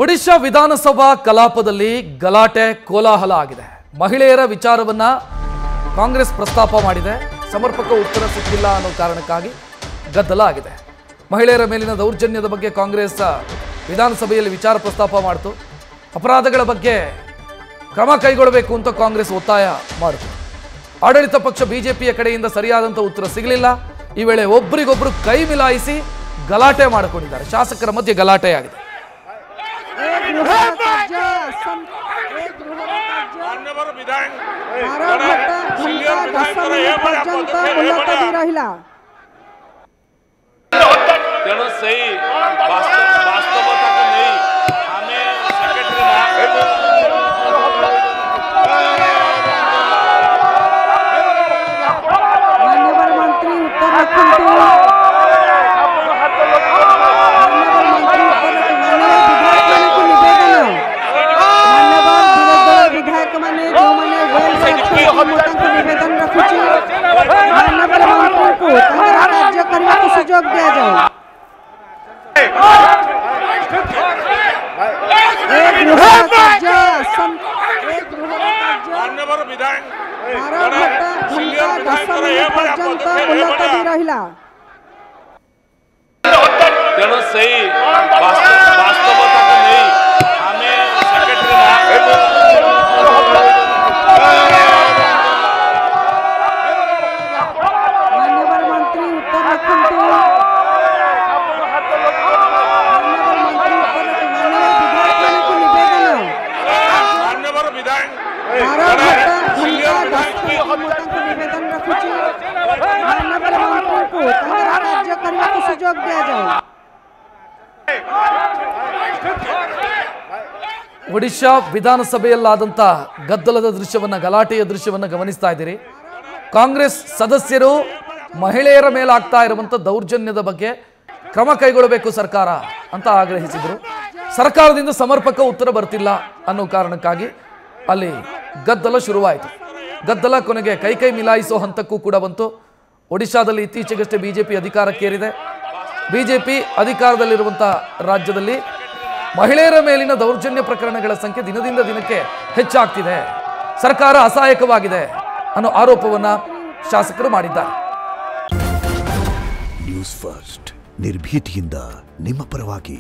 ಒಡಿಶಾ ವಿಧಾನಸಭಾ ಕಲಾಪದಲ್ಲಿ ಗಲಾಟೆ ಕೋಲಾಹಲ ಆಗಿದೆ. ಮಹಿಳೆಯರ ವಿಚಾರವನ್ನ ಕಾಂಗ್ರೆಸ್ ಪ್ರಸ್ತಾಪ ಮಾಡಿದೆ. ಸಮರ್ಪಕ ಉತ್ತರ ಸಿಕ್ಕಿಲ್ಲ ಅನ್ನೋ ಕಾರಣಕ್ಕಾಗಿ ಗದ್ದಲ ಆಗಿದೆ. ಮಹಿಳೆಯರ ಮೇಲಿನ ದೌರ್ಜನ್ಯದ ಬಗ್ಗೆ ಕಾಂಗ್ರೆಸ್ ವಿಧಾನಸಭೆಯಲ್ಲಿ ವಿಚಾರ ಪ್ರಸ್ತಾಪ ಮಾಡಿತು. ಅಪರಾಧಗಳ ಬಗ್ಗೆ ಕ್ರಮ ಕೈಗೊಳ್ಳಬೇಕು ಅಂತ ಕಾಂಗ್ರೆಸ್ ಒತ್ತಾಯ ಮಾಡಿತು. ಆಡಳಿತ ಪಕ್ಷ ಬಿಜೆಪಿಯ ಕಡೆಯಿಂದ ಸರಿಯಾದಂಥ ಉತ್ತರ ಸಿಗಲಿಲ್ಲ. ಈ ವೇಳೆ ಒಬ್ಬರಿಗೊಬ್ಬರು ಕೈ ಮಿಲಾಯಿಸಿ ಗಲಾಟೆ ಮಾಡಿಕೊಂಡಿದ್ದಾರೆ. ಶಾಸಕರ ಮಧ್ಯೆ ಗಲಾಟೆ ಆಗಿದೆ. सुजोग दिया जाए। तेणु सही वास्तवता को नहीं हमें माननीय मंत्री उत्तर रखंतु। सुजोग दिया जाए। ಒಡಿಶಾ ವಿಧಾನಸಭೆಯಲ್ಲಾದಂಥ ಗದ್ದಲದ ದೃಶ್ಯವನ್ನ, ಗಲಾಟೆಯ ದೃಶ್ಯವನ್ನ ಗಮನಿಸ್ತಾ ಇದ್ದೀರಿ. ಕಾಂಗ್ರೆಸ್ ಸದಸ್ಯರು ಮಹಿಳೆಯರ ಮೇಲಾಗ್ತಾ ಇರುವಂಥ ದೌರ್ಜನ್ಯದ ಬಗ್ಗೆ ಕ್ರಮ ಕೈಗೊಳ್ಳಬೇಕು ಸರ್ಕಾರ ಅಂತ ಆಗ್ರಹಿಸಿದರು. ಸರ್ಕಾರದಿಂದ ಸಮರ್ಪಕ ಉತ್ತರ ಬರ್ತಿಲ್ಲ ಅನ್ನೋ ಕಾರಣಕ್ಕಾಗಿ ಅಲ್ಲಿ ಗದ್ದಲ ಶುರುವಾಯಿತು. ಗದ್ದಲ ಕೊನೆಗೆ ಕೈ ಮಿಲಾಯಿಸೋ ಹಂತಕ್ಕೂ ಕೂಡ ಬಂತು. ಒಡಿಶಾದಲ್ಲಿ ಇತ್ತೀಚೆಗಷ್ಟೇ ಬಿಜೆಪಿ ಅಧಿಕಾರಕ್ಕೇರಿದೆ. ಬಿಜೆಪಿ ಅಧಿಕಾರದಲ್ಲಿರುವಂಥ ರಾಜ್ಯದಲ್ಲಿ ಮಹಿಳೆಯರ ಮೇಲಿನ ದೌರ್ಜನ್ಯ ಪ್ರಕರಣಗಳ ಸಂಖ್ಯೆ ದಿನದಿಂದ ದಿನಕ್ಕೆ ಹೆಚ್ಚಾಗ್ತಿದೆ. ಸರ್ಕಾರ ಅಸಹಾಯಕವಾಗಿದೆ ಅನ್ನೋ ಆರೋಪವನ್ನ ಶಾಸಕರು ಮಾಡಿದ್ದಾರೆ. ನ್ಯೂಸ್ ಫಸ್ಟ್ ನಿರ್ಭೀತಿಯಿಂದ ನಿಮ್ಮ ಪರವಾಗಿ.